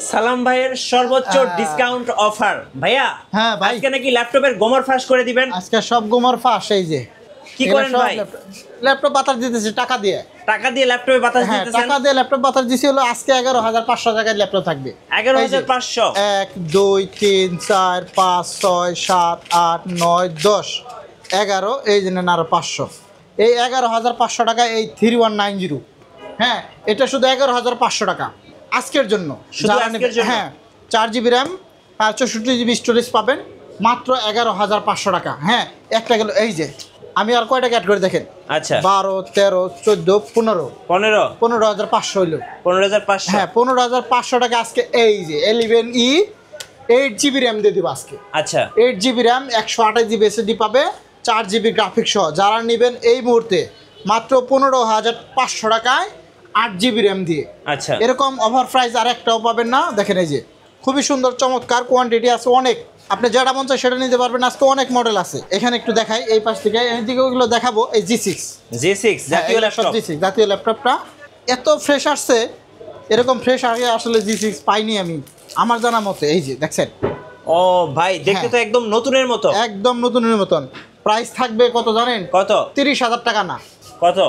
সালাম ভাইয়ের সর্বোচ্চ ডিসকাউন্ট অফার ভাইয়া। হ্যাঁ ভাই, আজকে নাকি ল্যাপটপের গোমর ফাঁস করে দিবেন। আজকে সব গোমর ফাঁস। এই যে কি করেন ভাই? ল্যাপটপ বাতাস দিতেছি টাকা দিয়ে। টাকা দিয়ে ল্যাপটপে বাতাস দিতেছেন? টাকা দিয়ে ল্যাপটপ বাতাস দিছি হলো আজকে 11,500 টাকায় ল্যাপটপ থাকবে। 11,500। 1 2 3 4 5 6 7 8 9 10 11, এই জন্য আরো 500। এই 11,500 টাকা এই 3190। হ্যাঁ, এটা শুধু 11,500 টাকা আজকের জন্য। হ্যাঁ, 4GB RAM আর 64GB স্টোরেজ পাবেন মাত্র 11,500 টাকা। হ্যাঁ, একটা গেল। এই যে আমি আর কয়টা অ্যাড করে দেখেন। আচ্ছা, 12 13 14 15 15,500 হইলো। 15,500। হ্যাঁ, 15,500 টাকা আজকে। এই যে 11E 8GB RAM দিয়ে দিব আজকে। আচ্ছা, 8GB RAM 128GB SSD পাবে, 4GB গ্রাফিক্স সহ। যারা নেবেন এই মুহূর্তে মাত্র 15,500 টাকায় 8GB RAM দিয়ে। আচ্ছা, এরকম অফার প্রাইস আর একটাও পাবেন না। দেখেন এই যে খুবই সুন্দর চমৎকার কোয়ান্টিটি আছে অনেক। আপনি যেটা মন চায় সেটা নিতে পারবেন। আজকে অনেক মডেল আছে। এখানে একটু দেখাই, এই পাশ থেকে এইদিকে ওগুলো দেখাবো। এই G6 জাতীয় ল্যাপটপ। G6 জাতীয় ল্যাপটপটা এত ফ্রেশ আসছে, এরকম ফ্রেশ আগে আসলে G6 পাইনি আমি আমার জানা মতে। এই যে দেখছেন। ও ভাই, দেখতে তো একদম নতুনের মতো। একদম নতুনের মতন। প্রাইস থাকবে কত জানেন? কত? 30,000 টাকা না, কত?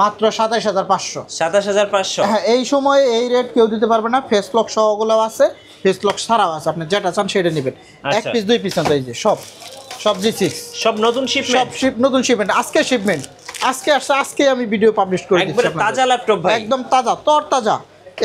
মাত্র 27,500। 27,500। হ্যাঁ, এই সময়ে এই রেট কেউ দিতে পারবে না। ফেস লক সহগুলো আছে, ফেস লক ছাড়াও আছে। আপনি যেটা চান সেটা নেবেন। এক পিস 2 পিস না। এই যে সব G6 সব নতুন শিপমেন্ট। নতুন শিপমেন্ট। আজকে শিপমেন্ট আজকে আসছে। আজকে আমি ভিডিও পাবলিশ করে দিচ্ছি। একদম তাজা ল্যাপটপ ভাই, একদম তাজা তরতাজা।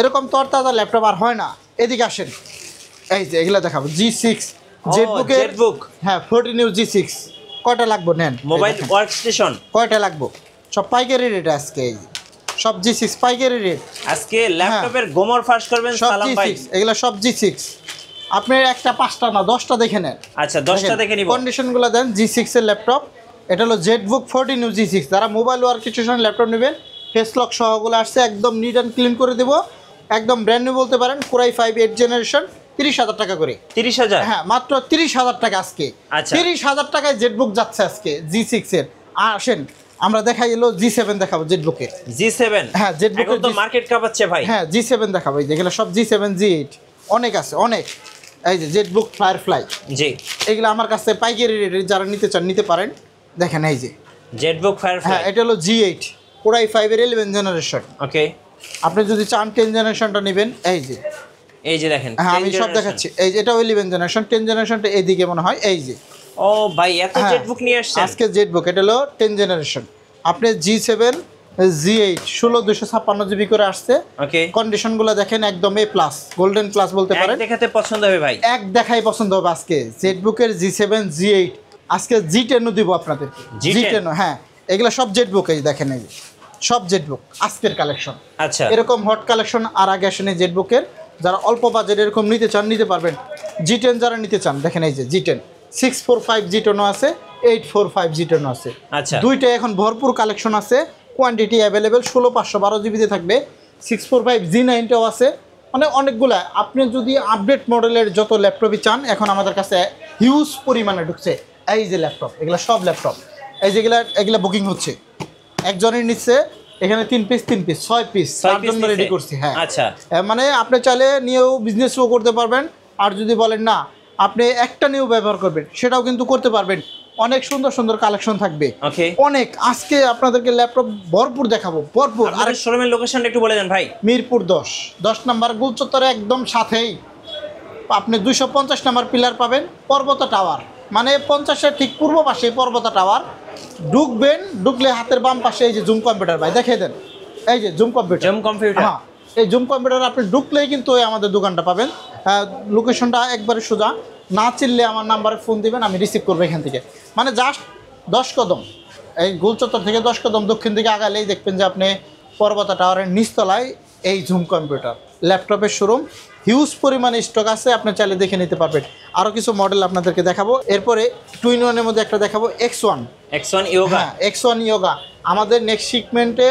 এরকম তরতাজা ল্যাপটপ আর হয় না। এদিকে আসেন। এই যে এগুলা দেখাবো G6 জেটবুক। হ্যাঁ, 14U G6 কয়টা লাগবে নেন। মোবাইল ওয়ার্কস্টেশন কয়টা লাগবে? সব পাইকারি রেট আজকে। এই যে সব G6 পাইকারি রেট। আজকে ল্যাপটপের গোমর ফাঁস করবেন সালাম ভাই। এগুলা সব G6। আপনি একটা 5টা না 10টা দেখে নেন। আচ্ছা, 10টা দেখে নিব। কন্ডিশনগুলো দেন। G6 এর ল্যাপটপ। এটা হলো জেটবুক 14U G6। যারা মোবাইল ওয়ার্কস্টেশন ল্যাপটপ নেবেন, ফেস লক সহগুলো আসছে। একদম নিট অ্যান্ড ক্লিন করে দেব। একদম ব্র্যান্ড নিউ বলতে পারেন। Core i5 8th generation. 30,000 টাকা করে। 30,000? হ্যাঁ, মাত্র 30,000 টাকা আজকে। আচ্ছা, 30,000 টাকায় জেটবুক যাচ্ছে আজকে G6 এর। আসেন আমরা দেখাই এলো G7 দেখাবো জেটবুকের। G7? হ্যাঁ, জেটবুকের তো মার্কেট কাঁপাচ্ছে ভাই। হ্যাঁ, G7 দেখাবো। এই যেগুলো সব G7 G8 অনেক আছে অনেক। এই যে জেটবুক ফায়ারফ্লাই। জি, এগুলো আমার কাছে পাইকারি রেটে যারা নিতে চান নিতে পারেন। দেখেন এই যে জেটবুক ফায়ারফ্লাই। হ্যাঁ, এটা হলো G8 Core i5 এর 11th জেনারেশন। ওকে, আপনি যদি চান 10th জেনারেশনটা নেবেন। এই যে দেখেন। হ্যাঁ, আমি সব দেখাচ্ছি। এই যে এটাও 11th জেনারেশন। 10th জেনারেশনটা এইদিকে মনে হয়। এই যে ও ভাই, এত জেটবুক নিয়ে আসছেন আজকে। জেটবুক এটা হলো 10th জেনারেশন। আপনি G7 G8 16,256GB করে আসছে। ওকে, কন্ডিশনগুলো দেখেন একদম A+ গোল্ডেন প্লাস বলতে পারেন। দেখাতে পছন্দ হবে ভাই, এক দেখাই পছন্দ হবে আজকে। জেটবুকের G7 G8 আজকে G10 দিব আপনাদেরকে। G10 হ্যাঁ, এগুলো সব জেটবুক। এই দেখেন এই সব জেটবুক আজকের কালেকশন। আচ্ছা, এরকম হট কালেকশন আর আগে আসেনি জেটবুকের। যারা অল্প বাজেট এরকম নিতে চান নিতে পারবেন। G10 যারা নিতে চান দেখেন এই যে G10 645 G10 আছে, 845 G10 আছে। আচ্ছা, দুইটা এখন ভরপুর কালেকশন আছে। Quantity available. 16,512 জিবিতে থাকবে। 645 G9টাও আছে। মানে অনেকগুলা। আপনি যদি আপডেট মডেলের যত ল্যাপটপই চান এখন আমাদের কাছে হিউজ পরিমাণে ঢুকছে। এই যে ল্যাপটপ, এগুলো সব ল্যাপটপ। এই যেগুলা এগুলা বুকিং হচ্ছে। একজনের নিচ্ছে এখানে 3 পিস 6 পিস তার জন্য রেডি করছি। হ্যাঁ, আচ্ছা, মানে আপনি চাইলে নিয়েও বিজনেসও করতে পারবেন। আর যদি বলেন না আপনি একটা নিয়েও ব্যবহার করবেন সেটাও কিন্তু করতে পারবেন। অনেক সুন্দর সুন্দর কালেকশন থাকবে। ওকে, অনেক। আজকে আপনাদেরকে ল্যাপটপ ভরপুর দেখাবো, ভরপুর। আর শোরুমের লোকেশনটা একটু বলে দেন ভাই। মিরপুর 10 নম্বর গুলচত্বরে একদম সাথেই আপনি 250 নম্বর পিলার পাবেন। পর্বতা টাওয়ার মানে 50-এর ঠিক পূর্ব পাশে পর্বতা টাওয়ার। ঢুকবেন, ঢুকলে হাতের বাম পাশে এই যে জুম কম্পিউটার ভাই দেখিয়ে দেন। এই যে জুম কম্পিউটার। হ্যাঁ, এই জুম কম্পিউটার আপনি ঢুকলেই কিন্তু আমাদের দোকানটা পাবেন। লোকেশনটা একবারে সোজা। না চিনলে আমার নাম্বারে ফোন দিবেন, আমি রিসিভ করবো এখান থেকে। মানে জাস্ট 10 কদম, এই গোলচত্বর থেকে 10 কদম দক্ষিণ দিকে আগালেই দেখবেন যে আপনি পর্বতা টাওয়ারের নিচতলায় এই জুম কম্পিউটার ল্যাপটপের শোরুম। হিউজ পরিমাণে স্টক আছে, আপনি চাইলে দেখে নিতে পারবেন। আরও কিছু মডেল আপনাদেরকে দেখাবো। এরপরে 2-in-1 এর মধ্যে একটা দেখাবো X1 ইয়োগা। হ্যাঁ, X1 ইয়োগা। আমাদের নেক্সট শিপমেন্টে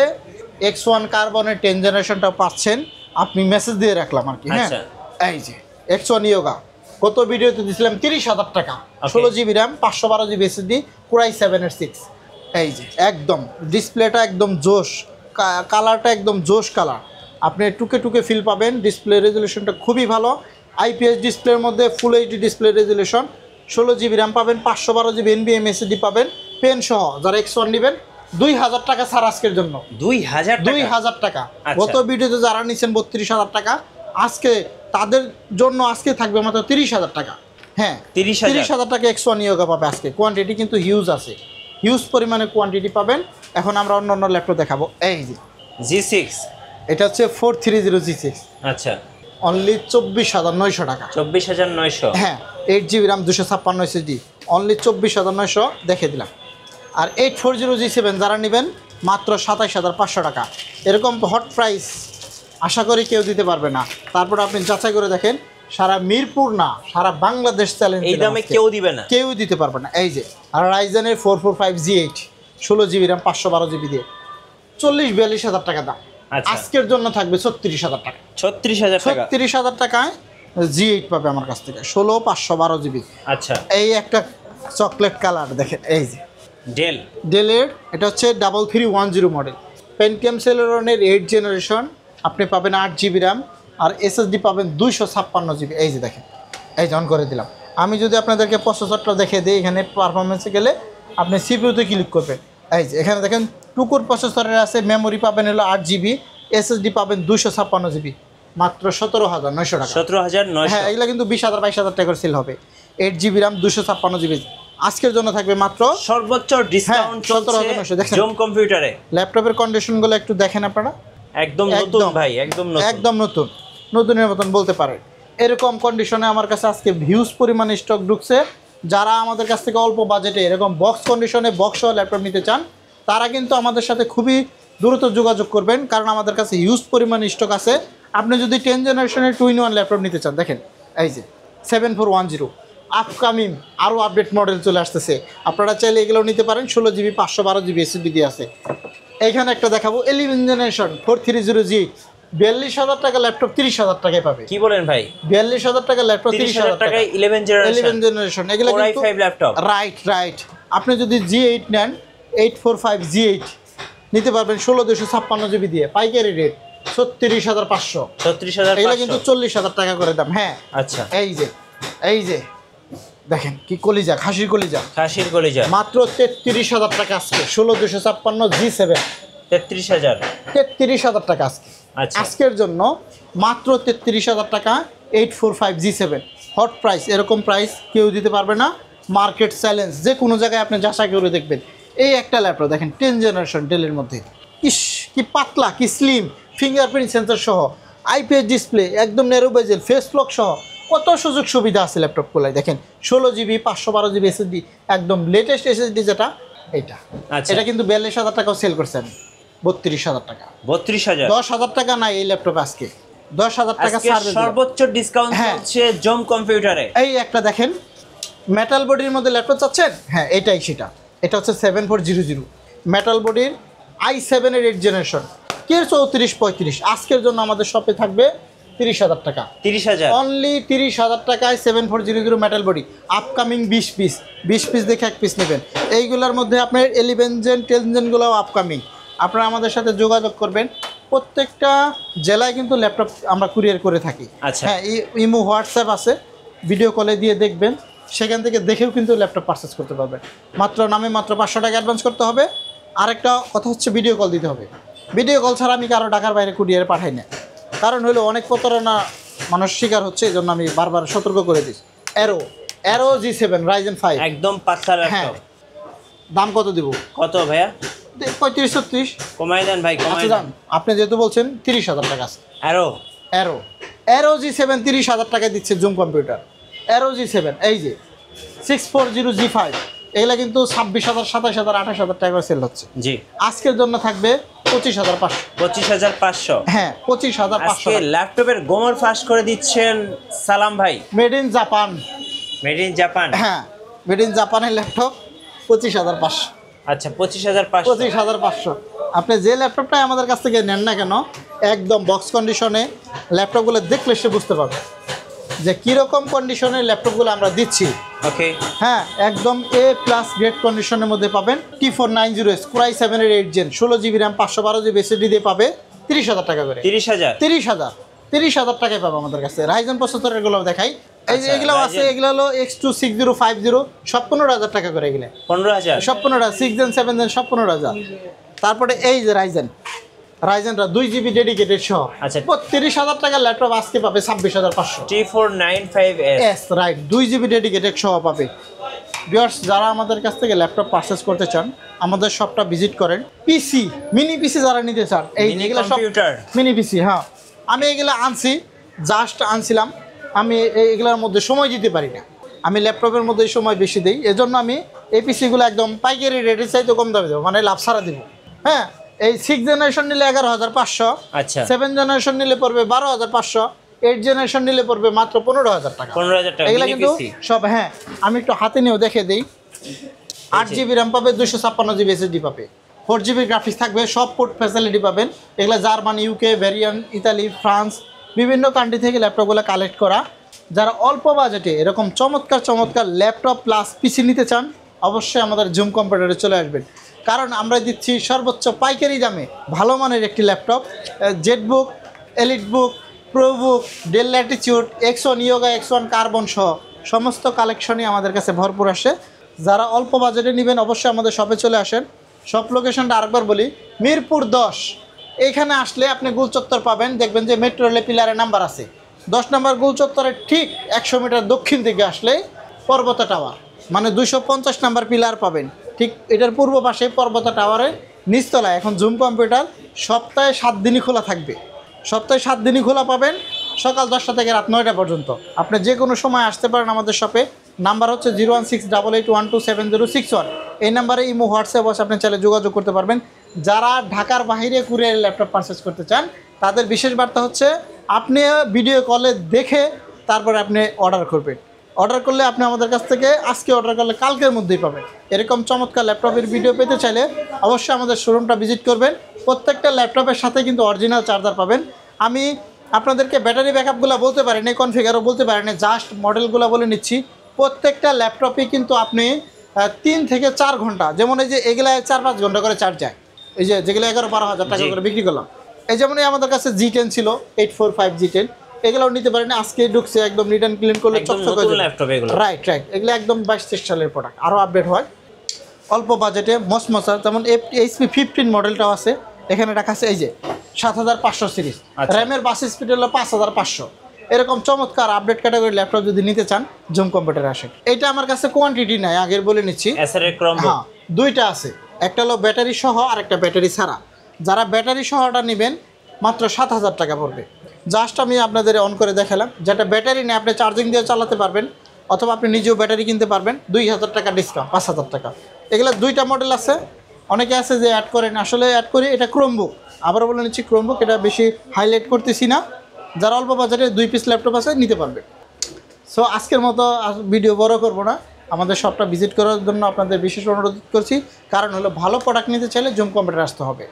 X1 কার্বনের 10th জেনারেশনটা পাচ্ছেন। আপনি মেসেজ দিয়ে রাখলাম আর কি। হ্যাঁ, এই যে X1 ইয়োগা গত ভিডিওতে দিয়েছিলাম 30,000 টাকা। 16GB RAM 512GB SSD Core i7 এর 6। এই যে একদম ডিসপ্লেটা একদম জোশ, কালারটা একদম জোশ কালার। আপনি টুকে টুকে ফিল পাবেন। ডিসপ্লে রেজুলেশনটা খুবই ভালো। আইপিএস ডিসপ্লের মধ্যে full HD display resolution. 16 GB RAM পাবেন, 512 GB NVMe SSD পাবেন, পেন সহ। যারা X1 নেবেন 2000 টাকা ছাড় আজকের জন্য। 2000 টাকা। গত ভিডিওতে যারা নিচ্ছেন 32,000 টাকা, আজকে তাদের জন্য আজকে থাকবে মাত্র 30,000 টাকা। হ্যাঁ, 30,000 টাকা X1 ইয়োগা পাবে আজকে। কোয়ান্টিটি কিন্তু হিউজ আছে, হিউজ পরিমাণে কোয়ান্টিটি পাবেন। এখন আমরা অন্য অন্য ল্যাপটপ দেখাবো। এই যে G6, এটা হচ্ছে 430 G6। আচ্ছা, অনলি 24,900 টাকা। 24,900। হ্যাঁ, 8 GB র্যাম 256 SSD, অনলি 24,900 দেখে দিলাম। আর 840 G7 যারা নেবেন মাত্র 27,500 টাকা। এরকম হট প্রাইস আশা করি কেউ দিতে পারবে না। তারপর আপনি যাচাই করে দেখেন, সারা মিরপুর না, সারা বাংলাদেশ চ্যালেঞ্জ, এই দামে কেউ দিবে না, কেউ দিতে পারবে না। এই যে আর রাইজেনের 445 G8 16 GB র্যাম 512 GB দিয়ে 40-42,000 টাকা দাম। আজকের জন্য থাকবে 36,000 টাকা। 36,000 টাকায় G8 পাবে আমার কাছ থেকে, 16-512 GB। আচ্ছা, এই একটা চকলেট কালার দেখেন, এই যে ডেলের, এটা হচ্ছে 3310 মডেল, পেন্টিয়াম সেলেরনের 8 জেনারেশন। আপনি পাবেন 8 GB র্যাম আর SSD পাবেন 256 GB। এই যে দেখেন, এই অন করে দিলাম। আমি যদি আপনাদেরকে প্রসেসরটা দেখে দিই, এখানে পারফরমেন্সে গেলে আপনি সিপিইউতে ক্লিক করবেন। এই যে এখানে দেখেন টুকুর প্রসেসরের আছে, মেমোরি পাবেন হলো 8 GB, SSD পাবেন 256 GB, মাত্র 17,900 টাকা। 17,900। হ্যাঁ, এগুলো কিন্তু 20,000-22,000 টাকার সেল হবে। 8 GB র্যাম 256 GB আজকের জন্য থাকবে মাত্র সর্বোচ্চ ডিসকাউন্ট 17,900। দেখেন জুম কম্পিউটারে ল্যাপটপের কন্ডিশনগুলো একটু দেখেন আপনারা, একদম নতুন ভাই, একদম নতুন, নতুনের মতন বলতে পারেন। এরকম কন্ডিশনে আমার কাছে আজকে হিউজ পরিমাণে স্টক ঢুকছে। যারা আমাদের কাছ থেকে অল্প বাজেটে এরকম বক্স কন্ডিশনে বক্স সহ ল্যাপটপ নিতে চান, তারা কিন্তু আমাদের সাথে খুবই দ্রুত যোগাযোগ করবেন, কারণ আমাদের কাছে হিউজ পরিমাণে স্টক আছে। আপনি যদি 10 জেনারেশনের 2-in-1 ল্যাপটপ নিতে চান, দেখেন এই যে 7410 আপকামিং আরও আপডেট মডেল চলে আসতেছে। আপনারা চাইলে এগুলো নিতে পারেন। 16 GB 512 GB SSD দিয়ে আছে। এইখানে একটা দেখাবো 11 জেনারেশন 430G, 42,000 টাকা ল্যাপটপ 30,000 টাকায় পাবে। কি বলেন ভাই? 42,000 টাকা ল্যাপটপ 30,000 টাকায় 11 জেনারেশন। এগুলো কিন্তু ল্যাপটপ। রাইট। আপনি যদি G8 নেন, 845 G8 নিতে পারবেন 16,256 GB দিয়ে, পাইকারি রেট 36,500। 36,500। এগুলো কিন্তু 40,000 টাকা করে দাম। হ্যাঁ, আচ্ছা, এই যে দেখেন কি কলিজা, খাসির কলিজা, মাত্র 33,000 টাকা আজকে। 16,256 G7 33,000 টাকা আজকে। আজকের জন্য মাত্র 33,000 টাকা 845 G7 হট প্রাইস। এরকম প্রাইস কেউ দিতে পারবে না। মার্কেট চ্যালেঞ্জ, যে কোনো জায়গায় আপনি যাচাই করে দেখবেন। এই একটা ল্যাপটপ দেখেন 10 জেনারেশন ডেলের মধ্যে, কি পাতলা, কি স্লিম, ফিঙ্গারপ্রিন্ট সেন্সর সহ, আইপিএস ডিসপ্লে, একদম ন্যারো বেজেল, ফেস লক সহ কত সুযোগ সুবিধা আছে ল্যাপটপগুলোয়। দেখেন 16 GB 512 GB SSD, একদম লেটেস্ট SSD যেটা এইটা। এটা কিন্তু 42,000 টাকাও সেল করছে আমি। 32,000 টাকা। 10,000 টাকা নাই এই ল্যাপটপ আজকে। 10,000 টাকা সর্বোচ্চ ডিসকাউন্ট হচ্ছে জুম কম্পিউটারে। এই একটা দেখেন মেটাল বডির মধ্যে ল্যাপটপ চাচ্ছেন? হ্যাঁ, এটাই সেটা। এটা হচ্ছে 7400 মেটাল বডির i7 এর 8 জেনারেশন, কে 3435। আজকের জন্য আমাদের শপে থাকবে 30,000 টাকা। 30,000 অনলি 30,000 টাকায় 7400 মেটাল বডি। আপকামিং 20 পিস দেখে 1 পিস নেবেন। এইগুলোর মধ্যে আপনার 11 জেন 10 জেনগুলোও আপকামিং। আপনারা আমাদের সাথে যোগাযোগ করবেন। প্রত্যেকটা জেলায় কিন্তু ল্যাপটপ আমরা কুরিয়ার করে থাকি। হ্যাঁ, ইমো হোয়াটসঅ্যাপ আছে, ভিডিও কলে দিয়ে দেখবেন, সেখান থেকে দেখেও কিন্তু ল্যাপটপ পারচেস করতে পারবেন। মাত্র 500 টাকা অ্যাডভান্স করতে হবে। আরেকটা কথা হচ্ছে ভিডিও কল দিতে হবে। ভিডিও কল ছাড়া আমি কারো ঢাকার বাইরে কুরিয়ারে পাঠাই না, কারণ হলো অনেক প্রতারণা মানুষ শিকার হচ্ছে, এই জন্য আমি বারবার সতর্ক করে দিই। অ্যারো G7 Ryzen 5 একদম পাতলা ল্যাপটপ। দাম কত দিব? কত ভাইয়া? 35-36 কমাই দেন ভাই, কমাই দেন। আপনি যেহেতু বলছেন 30,000 টাকা আছে। অ্যারো G7 30,000 টাকা দিচ্ছে জুম কম্পিউটার। অ্যারো G7 এই যে 640 G5, এগুলা কিন্তু 26,000 27,000 28,000 টাকা সেল হচ্ছে। জি, আজকের জন্য থাকবে 25,500। 25,500। হ্যাঁ, 25,500। ল্যাপটপের গোমর ফাঁস করে দিচ্ছেন সালাম ভাই। Made in Japan. হ্যাঁ, মেড ইন জাপানের ল্যাপটপ 25,500। আচ্ছা, 25,500। আপনি যে ল্যাপটপটাই আমাদের কাছ থেকে নেন না কেন, একদম বক্স কন্ডিশনে ল্যাপটপগুলো দেখলে সে বুঝতে পারবে যে কীরকম কন্ডিশনের ল্যাপটপগুলো আমরা দিচ্ছি। ওকে, হ্যাঁ, একদম A+ গ্রেড কন্ডিশনের মধ্যে পাবেন। T490S Core i7 এর 8 gen 16 GB RAM 512 GB SSD দিয়ে পাবে 30,000 টাকা করে। 30,000 টাকায় পাবো আমাদের কাছে। রাইজেন প্রসেসরের গুলো দেখাই, এই যে এগুলো আছে, এগুলো হলো X2 6050, সব 15,000 টাকা করে। এগুলো 15,000, সব 15,000, 6 জেন 7 জেন সব 15,000। তারপরে এই যে রাইজেনটা 2GB ডেডিকেটেড সহ, আচ্ছা 30,000 টাকার ল্যাপটপ আজকে পাবে 26,500। T495S, রাইট, 2GB ডেডিকেটেড সহ পাবে। ভিউয়ার্স, যারা আমাদের কাছ থেকে ল্যাপটপ পারচেজ করতে চান আমাদের শপটা ভিজিট করেন। পিসি, মিনি পিসি যারা নিতে চান, এই এগুলো সব মিনি পিসি। হ্যাঁ, আমি এগুলো আনছি, জাস্ট আনছিলাম। আমি এগুলোর মধ্যে সময় দিতে পারি না, আমি ল্যাপটপের মধ্যে সময় বেশি দিই, এজন্য আমি এই পিসিগুলো একদম পাইকারি রেটের চাইতে কম দামে দেবো, মানে লাভ ছাড়া দেবো। হ্যাঁ, এই 6 জেনারেশন নিলে 11,500, আচ্ছা 7 জেনারেশন নিলে পড়বে 12,500, 8 জেনারেশন নিলে পড়বে মাত্র 15,000 টাকা। 15,000 টাকা এগুলো কিন্তু সব, হ্যাঁ আমি একটু হাতে নিয়েও দেখে দিই। 8GB র্যাম পাবে, 256GB SSD পাবে, 4GB গ্রাফিক্স থাকবে, সব পোর্ট ফ্যাসিলিটি পাবেন। এগুলো জার্মানি, ইউকে, ভ্যারিয়ান, ইতালি, ফ্রান্স, বিভিন্ন কান্ট্রি থেকে ল্যাপটপগুলো কালেক্ট করা। যারা অল্প বাজেটে এরকম চমৎকার ল্যাপটপ প্লাস পিসি নিতে চান অবশ্যই আমাদের জুম কম্পিউটারে চলে আসবেন, কারণ আমরা দিচ্ছি সর্বোচ্চ পাইকারি দামে ভালো মানের একটি laptop. Jetbook, EliteBook, ProBook, del Latitude, X1 yoga, X1 carbon সহ সমস্ত কালেকশনই আমাদের কাছে ভরপুর আসে। যারা অল্প বাজেটে নেবেন অবশ্যই আমাদের শপে চলে আসেন। শপ লোকেশনটা আরেকবার বলি, মিরপুর 10। এইখানে আসলে আপনি গুলচত্বর পাবেন, দেখবেন যে মেট্রো রেলে পিলারের নাম্বার আছে। 10 নম্বর গুলচত্বরের ঠিক 100 মিটার দক্ষিণ দিকে আসলে পর্বতা টাওয়ার, মানে 250 নম্বর পিলার পাবেন। ঠিক এটার পূর্ব পাশে পর্বতা টাওয়ারের নিচতলায় এখন জুম কম্পিউটার সপ্তাহে 7 দিনই খোলা থাকবে। সপ্তাহে 7 দিনই খোলা পাবেন, সকাল 10টা থেকে রাত 9টা পর্যন্ত। আপনি যে কোনো সময় আসতে পারেন আমাদের শপে। নাম্বার হচ্ছে 01688127061। এই নাম্বারে ইমো, হোয়াটসঅ্যাপ আছে, আপনি চাইলে যোগাযোগ করতে পারবেন। যারা ঢাকার বাইরে কুরিয়ার ল্যাপটপ পারচেজ করতে চান তাদের বিশেষ বার্তা হচ্ছে আপনি ভিডিও কলে দেখে তারপরে আপনি অর্ডার করবেন। অর্ডার করলে আপনি আমাদের কাছ থেকে আজকে অর্ডার করলে কালকের মধ্যেই পাবেন। এরকম চমৎকার ল্যাপটপের ভিডিও পেতে চাইলে অবশ্যই আমাদের শোরুমটা ভিজিট করবেন। প্রত্যেকটা ল্যাপটপের সাথে কিন্তু অরিজিনাল চার্জার পাবেন। আমি আপনাদেরকে ব্যাটারি ব্যাকআপগুলো বলতে পারিনি, কনফিগারও বলতে পারিনি, জাস্ট মডেলগুলো বলে নিচ্ছি। প্রত্যেকটা ল্যাপটপে কিন্তু আপনি 3 থেকে 4 ঘন্টা, যেমন এই যে এগুলায় 4-5 ঘন্টা করে চার্জ যায়। এই যে যেগুলো 11-12 হাজার টাকা করে বিক্রি করলাম, এই যেমন আমাদের কাছে G10 ছিল 845 G10, এগুলোও নিতে পারেন। আজকে ঢুকছে, একদম রিটার্ন ক্লিন করলে চকচক হয়ে যাবে। রাইট, এগুলো একদম 22-23 সালের প্রোডাক্ট, আরও আপডেট হয় অল্প বাজেটে মসমসা। যেমন HP 15 মডেলটাও আছে, এখানে রাখা আছে এই যে 7500 সিরিজ, র্যামের বাস স্পিড হলো 5500। এরকম চমৎকার আপডেট ক্যাটাগরি ল্যাপটপ যদি নিতে চান জুম কম্পিউটারে আসেন। এটা আমার কাছে কোয়ান্টিটি নাই, আগের বলে নিচ্ছি। হ্যাঁ, দুইটা আছে, একটা হলো ব্যাটারি সহ আর একটা ব্যাটারি ছাড়া। যারা ব্যাটারি সহটা নেবেন মাত্র 7,000 টাকা পড়বে। জাস্ট আমি আপনাদের অন করে দেখালাম, যেটা ব্যাটারি নেই আপনি চার্জিং দিয়ে চালাতে পারবেন, অথবা আপনি নিজেও ব্যাটারি কিনতে পারবেন। 2,000 টাকা ডিসকাউন্ট, 5,000 টাকা। এগুলো দুইটা মডেল আছে। অনেকে আছে যে অ্যাড করেন, আসলে অ্যাড করি। এটা ক্রোমবুক, আবারও বলে নিচ্ছি ক্রোমবুক, এটা বেশি হাইলাইট করতেছি না। যারা অল্প বাজারে 2 পিস ল্যাপটপ আছে নিতে পারবে। সো আজকের মতো ভিডিও বড় করব না, আমাদের শপটা ভিজিট করার জন্য আপনাদের বিশেষ অনুরোধ করছি। কারণ হলো ভালো প্রোডাক্ট নিতে চাইলে জুম কম্পিউটার আসতে হবে।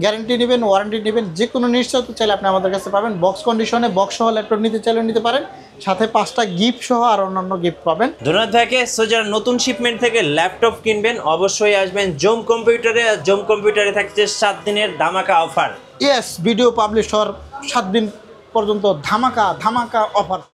গ্যারান্টি নেবেন, ওয়ারেন্টি নেবেন, যে কোনো নিশ্চয়তা চাইলে আপনি আমাদের কাছে পাবেন। বক্স কন্ডিশনে বক্স সহ ল্যাপটপ নিতে চাইলে নিতে পারেন, সাথে 5টা গিফট সহ আর অন্যান্য গিফট পাবেন। ধন্যবাদ ভাইকে। সো যারা নতুন শিপমেন্ট থেকে ল্যাপটপ কিনবেন অবশ্যই আসবেন জুম কম্পিউটারে। জুম কম্পিউটারে থাকছে 7 দিনের ধামাকা অফার। ইয়েস, ভিডিও পাবলিশ হওয়ার 7 দিন পর্যন্ত ধামাকা অফার।